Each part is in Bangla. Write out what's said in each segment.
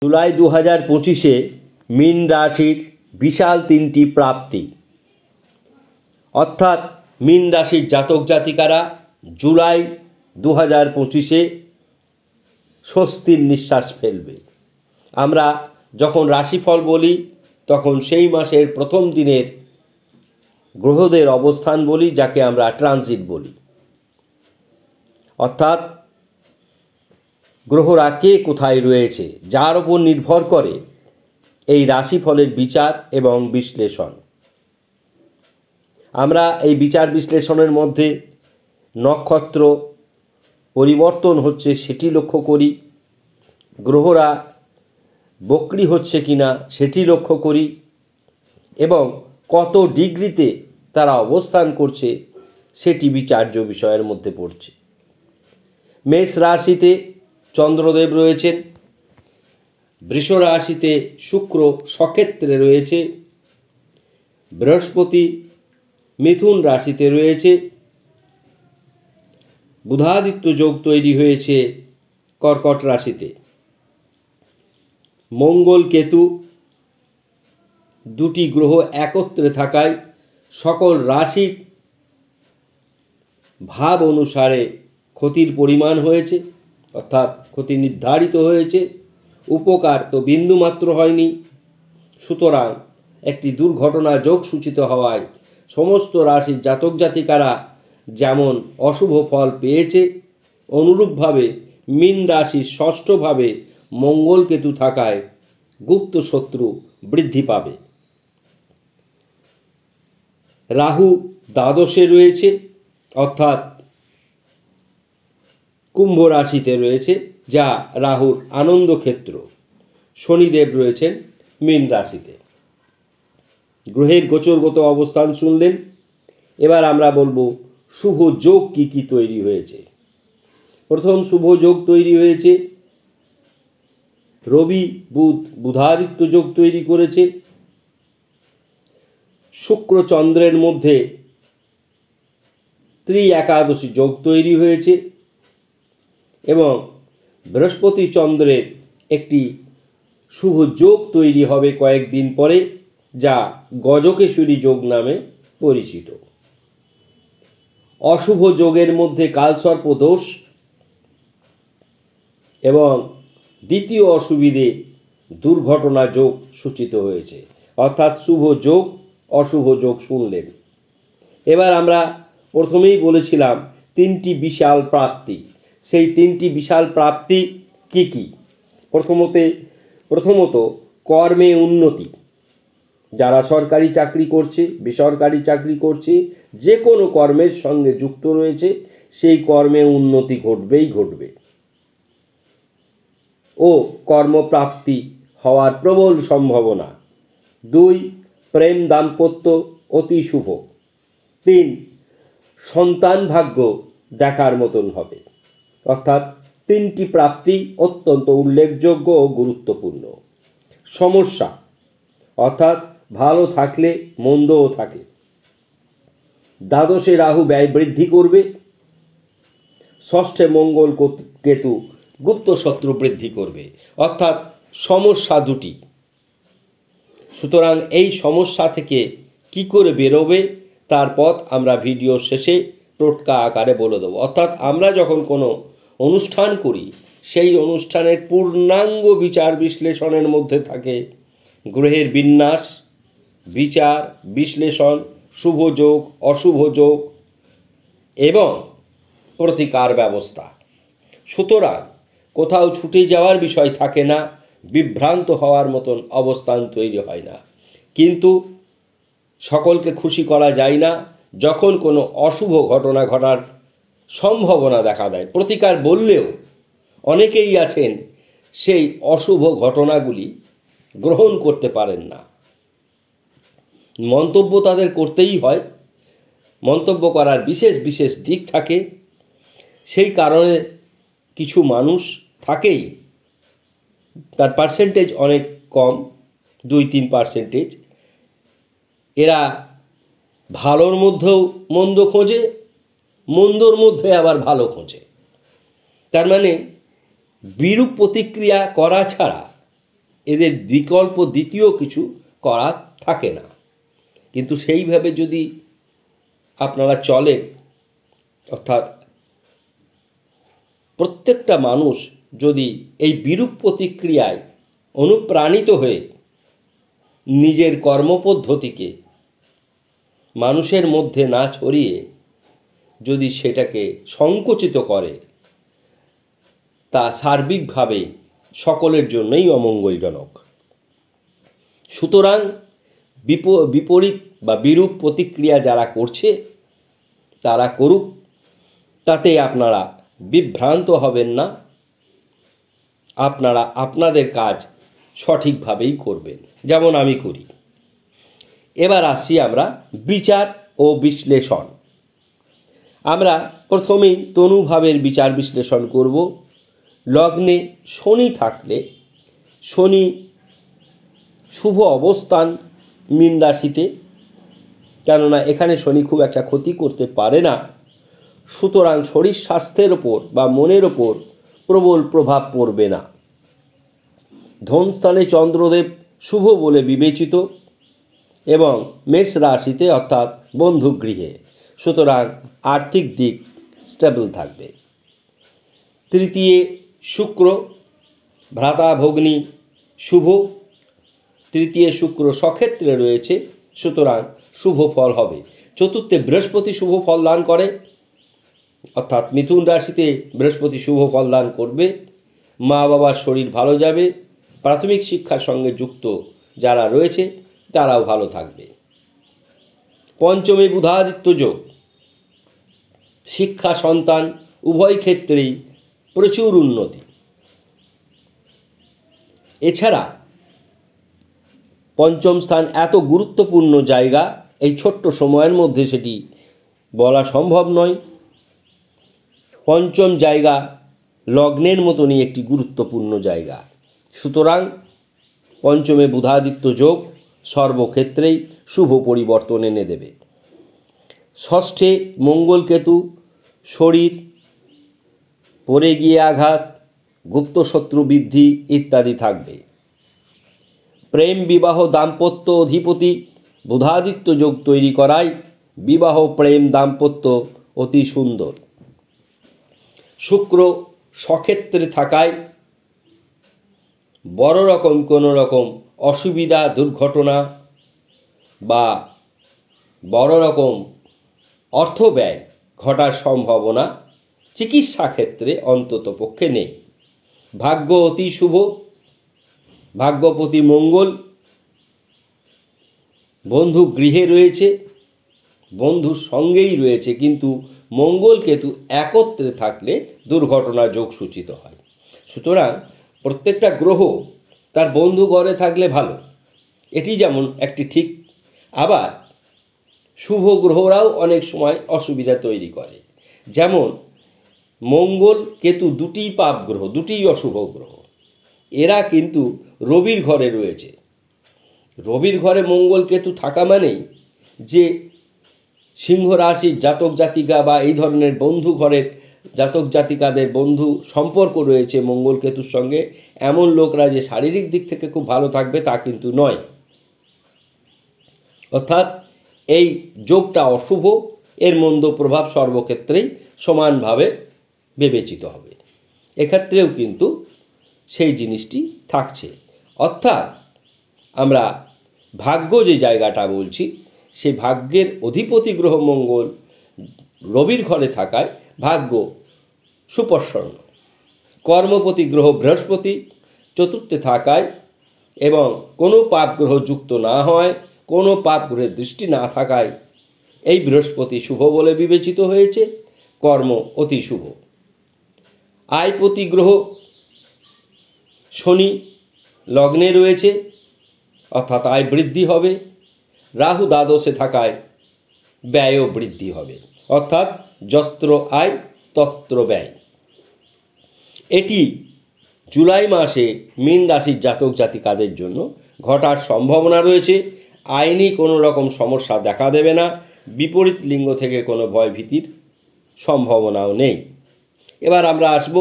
জুলাই 2025-এ মীন রাশির বিশাল তিনটি প্রাপ্তি, অর্থাৎ মীন রাশির জাতক জাতিকারা জুলাই 2025-এ স্বস্তির নিঃশ্বাস ফেলবে। আমরা যখন রাশিফল বলি তখন সেই মাসের প্রথম দিনের গ্রহদের অবস্থান বলি, যাকে আমরা ট্রানজিট বলি। অর্থাৎ গ্রহরা কে কোথায় রয়েছে, যার উপর নির্ভর করে এই রাশিফলের বিচার এবং বিশ্লেষণ। আমরা এই বিচার বিশ্লেষণের মধ্যে নক্ষত্র পরিবর্তন হচ্ছে সেটি লক্ষ্য করি, গ্রহরা বক্রী হচ্ছে কিনা সেটি লক্ষ্য করি, এবং কত ডিগ্রিতে তারা অবস্থান করছে সেটি বিচার্য বিষয়ের মধ্যে পড়ছে। মেষ রাশিতে চন্দ্রদেব রয়েছেন, বৃষ রাশিতে শুক্র সক্ষেত্রে রয়েছে, বৃহস্পতি মিথুন রাশিতে রয়েছে, বুধাদিত্য যোগ তৈরি হয়েছে কর্কট রাশিতে। মঙ্গল কেতু দুটি গ্রহ একত্রে থাকায় সকল রাশির ভাব অনুসারে ক্ষতির পরিমাণ হয়েছে, অর্থাৎ ক্ষতি নির্ধারিত হয়েছে। উপকার তো বিন্দুমাত্র হয়নি। সুতরাং একটি দুর্ঘটনা যোগ সূচিত হওয়ায় সমস্ত রাশির জাতক জাতিকারা যেমন অশুভ ফল পেয়েছে, অনুরূপভাবে মীন রাশির ষষ্ঠভাবে মঙ্গল কেতু থাকায় গুপ্ত শত্রু বৃদ্ধি পাবে। রাহু দ্বাদশে রয়েছে, অর্থাৎ কুম্ভ রাশিতে রয়েছে, যা রাহুর আনন্দ ক্ষেত্র। শনিদেব রয়েছেন মীন রাশিতে। গ্রহের গোচরগত অবস্থান শুনলেন, এবার আমরা বলবো শুভ যোগ কি কি তৈরি হয়েছে। প্রথম শুভ যোগ তৈরি হয়েছে রবি বুধ বুধাদিত্য যোগ তৈরি করেছে। শুক্র চন্দ্রের মধ্যে ত্রি একাদশী যোগ তৈরি হয়েছে এবং বৃহস্পতি চন্দ্রের একটি শুভ যোগ তৈরি হবে কয়েকদিন পরে, যা গজকেশরী যোগ নামে পরিচিত। অশুভ যোগের মধ্যে কালসর্প দোষ এবং দ্বিতীয় অসুবিধে দুর্ঘটনা যোগ সূচিত হয়েছে, অর্থাৎ শুভ যোগ অশুভ যোগ শুনলেন। এবার আমরা প্রথমেই বলেছিলাম তিনটি বিশাল প্রাপ্তি। সেই তিনটি বিশাল প্রাপ্তি কি কি? প্রথমত কর্মে উন্নতি। যারা সরকারি চাকরি করছে, বেসরকারি চাকরি করছে, যে কোনো কর্মের সঙ্গে যুক্ত রয়েছে, সেই কর্মে উন্নতি ঘটবেই ঘটবে ও কর্মপ্রাপ্তি হওয়ার প্রবল সম্ভাবনা। 2 প্রেম দাম্পত্য অতি শুভ। 3 সন্তান ভাগ্য দেখার মতন হবে। অর্থাৎ তিনটি প্রাপ্তি অত্যন্ত উল্লেখযোগ্য ও গুরুত্বপূর্ণ। সমস্যা, অর্থাৎ ভালো থাকলে মন্দও থাকে। দ্বাদশে রাহু ব্যয় বৃদ্ধি করবে, ষষ্ঠে মঙ্গল কেতু গুপ্ত শত্রু বৃদ্ধি করবে, অর্থাৎ সমস্যা দুটি। সুতরাং এই সমস্যা থেকে কি করে বেরোবে তার পথ আমরা ভিডিও শেষে টোটকা আকারে বলে দেবো। অর্থাৎ আমরা যখন কোনো অনুষ্ঠান করি, সেই অনুষ্ঠানের পূর্ণাঙ্গ বিচার বিশ্লেষণের মধ্যে থাকে গ্রহের বিন্যাস, বিচার বিশ্লেষণ, শুভ যোগ অশুভ যোগ এবং প্রতিকার ব্যবস্থা। সুতরাং কোথাও ছুটে যাওয়ার বিষয় থাকে না, বিভ্রান্ত হওয়ার মতন অবস্থান তৈরি হয় না। কিন্তু সকলকে খুশি করা যায় না যখন কোনো অশুভ ঘটনা ঘটার সম্ভাবনা দেখা দেয়। প্রতিকার বললেও অনেকেই আছেন সেই অশুভ ঘটনাগুলি গ্রহণ করতে পারেন না। মন্তব্য তাদের করতেই হয়, মন্তব্য করার বিশেষ বিশেষ দিক থাকে। সেই কারণে কিছু মানুষ থাকেই, তার পার্সেন্টেজ অনেক কম, 2-3%। এরা ভালোর মধ্যেও মন্দ খোঁজে, মন্দর মধ্যে আবার ভালো খোঁজে। তার মানে বিরূপ প্রতিক্রিয়া করা ছাড়া এদের বিকল্প দ্বিতীয় কিছু করার থাকে না। কিন্তু সেইভাবে যদি আপনারা চলেন, অর্থাৎ প্রত্যেকটা মানুষ যদি এই বিরূপ প্রতিক্রিয়ায় অনুপ্রাণিত হয়ে নিজের কর্মপদ্ধতিকে মানুষের মধ্যে না ছড়িয়ে যদি সেটাকে সংকুচিত করে, তা সার্বিকভাবে সকলের জন্যই অমঙ্গলজনক। সুতরাং বিপরীত বা বিরূপ প্রতিক্রিয়া যারা করছে তারা করুক, তাতে আপনারা বিভ্রান্ত হবেন না। আপনারা আপনাদের কাজ সঠিকভাবেই করবেন, যেমন আমি করি। এবার আসছি আমরা বিচার ও বিশ্লেষণ। আমরা প্রথমেই তনুভাবের বিচার বিশ্লেষণ করব। লগ্নে শনি থাকলে, শনি শুভ অবস্থান মীন রাশিতে, কেননা এখানে শনি খুব একটা ক্ষতি করতে পারে না, সুতরাং শরীর স্বাস্থ্যের ওপর বা মনের ওপর প্রবল প্রভাব পড়বে না। ধনস্থানে চন্দ্রদেব শুভ বলে বিবেচিত এবং মেষ রাশিতে অর্থাৎ বন্ধুগৃহে, সুতরাং আর্থিক দিক স্টেবল থাকবে। তৃতীয় শুক্র, ভ্রাতা ভগ্নী শুভ, তৃতীয় শুক্র সক্ষেত্রে রয়েছে, সুতরাং শুভ ফল হবে। চতুর্থে বৃহস্পতি শুভ ফল দান করে, অর্থাৎ মিথুন রাশিতে বৃহস্পতি শুভ ফল দান করবে। মা বাবার শরীর ভালো যাবে। প্রাথমিক শিক্ষার সঙ্গে যুক্ত যারা রয়েছে তারাও ভালো থাকবে। পঞ্চমে বুধাদিত্য যোগ, শিক্ষা সন্তান উভয় ক্ষেত্রেই প্রচুর উন্নতি। এছাড়া পঞ্চম স্থান এত গুরুত্বপূর্ণ জায়গা, এই ছোট্ট সময়ের মধ্যে সেটি বলা সম্ভব নয়। পঞ্চম জায়গা লগ্নের মতনই একটি গুরুত্বপূর্ণ জায়গা, সুতরাং পঞ্চমে বুধাদিত্য যোগ সর্বক্ষেত্রেই শুভ পরিবর্তন এনে দেবে। ষষ্ঠে মঙ্গলকেতু, শরীর পড়ে গিয়ে আঘাত, গুপ্তশত্রু বৃদ্ধি ইত্যাদি থাকবে। প্রেম বিবাহ দাম্পত্য অধিপতি বুধাদিত্য যোগ তৈরি করায় বিবাহ প্রেম দাম্পত্য অতি সুন্দর। শুক্র স্বক্ষেত্রে থাকায় বড় রকম কোনো রকম অসুবিধা, দুর্ঘটনা বা বড় রকম অর্থ ব্যয় ঘটার সম্ভাবনা চিকিৎসা ক্ষেত্রে অন্তত পক্ষে নেই। ভাগ্য অতি শুভ, ভাগ্যপতি মঙ্গল বন্ধু গৃহে রয়েছে, বন্ধুর সঙ্গেই রয়েছে, কিন্তু মঙ্গল কেতু একত্রে থাকলে দুর্ঘটনার যোগ সূচিত হয়। সুতরাং প্রত্যেকটা গ্রহ তার বন্ধু ঘরে থাকলে ভালো, এটি যেমন একটি ঠিক। আবার শুভ গ্রহরাও অনেক সময় অসুবিধা তৈরি করে, যেমন মঙ্গল কেতু দুটিই পাপ গ্রহ, দুটিই অশুভ গ্রহ। এরা কিন্তু রবির ঘরে রয়েছে। রবির ঘরে মঙ্গল কেতু থাকা মানেই যে সিংহ রাশির জাতক জাতিকা বা এই ধরনের বন্ধু ঘরের জাতক জাতিকাদের বন্ধু সম্পর্ক রয়েছে মঙ্গল কেতুর সঙ্গে, এমন লোকরা যে শারীরিক দিক থেকে খুব ভালো থাকবে তা কিন্তু নয়। অর্থাৎ এই যোগটা অশুভ, এর মন্দ প্রভাব সর্বক্ষেত্রেই সমানভাবে বিবেচিত হবে। এক্ষেত্রেও কিন্তু সেই জিনিসটি থাকছে। অর্থাৎ আমরা ভাগ্য যে জায়গাটা বলছি, সেই ভাগ্যের অধিপতি গ্রহ মঙ্গল রবির ঘরে থাকায় ভাগ্য সুপ্রসন্ন। কর্মপতি গ্রহ বৃহস্পতি চতুর্থে থাকায় এবং কোনো পাপ গ্রহ যুক্ত না হয়, কোনো পাপ গ্রহের দৃষ্টি না থাকায় এই বৃহস্পতি শুভ বলে বিবেচিত হয়েছে, কর্ম অতি শুভ। আয়পতি গ্রহ শনি লগ্নে রয়েছে, অর্থাৎ আয় বৃদ্ধি হবে। রাহু দ্বাদশে থাকায় ব্যয়ও বৃদ্ধি হবে, অর্থাৎ যত্র আয় তত্র ব্যয়। এটি জুলাই মাসে মীন রাশির জাতক জাতিকাদের জন্য ঘটার সম্ভাবনা রয়েছে। আইনি কোনো রকম সমস্যা দেখা দেবে না, বিপরীত লিঙ্গ থেকে কোনো ভয়ভীতির সম্ভাবনাও নেই। এবার আমরা আসব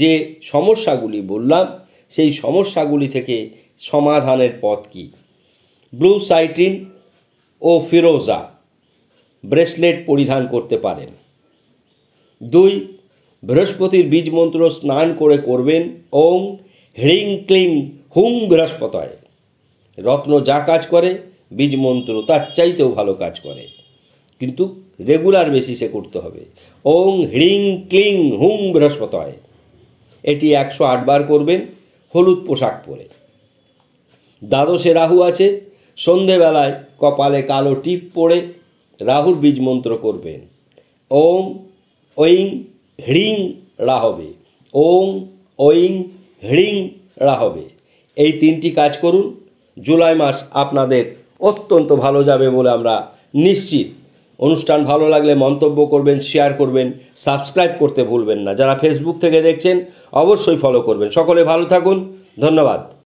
যে সমস্যাগুলি বললাম, সেই সমস্যাগুলি থেকে সমাধানের পথ কী। ব্লু সাইটিন ও ফিরোজা ব্রেসলেট পরিধান করতে পারেন। 2. বৃহস্পতির বীজ মন্ত্র স্নান করে করবেন ওং হ্রিং ক্লিং হুং বৃহস্পতয়। রত্ন যা কাজ করে বীজ মন্ত্র তার চাইতেও ভালো কাজ করে, কিন্তু রেগুলার বেসিসে করতে হবে। ওং হ্রিং ক্লিং হুং বৃহস্পতয়, এটি 108 বার করবেন হলুদ পোশাক পরে। দ্বাদশে রাহু আছে, সন্ধেবেলায় কপালে কালো টিপ পরে রাহুর বীজ মন্ত্র করবেন ওং ঐং হ্রিং রাহবে, ওং ঐং হ্রিং রাহবে। এই 3টি কাজ করুন, জুলাই মাস আপনাদের অত্যন্ত ভালো যাবে বলে আমরা নিশ্চিত। অনুষ্ঠান ভালো লাগলে মন্তব্য করবেন, শেয়ার করবেন, সাবস্ক্রাইব করতে ভুলবেন না। যারা ফেসবুক থেকে দেখছেন অবশ্যই ফলো করবেন। সকলে ভালো থাকুন, ধন্যবাদ।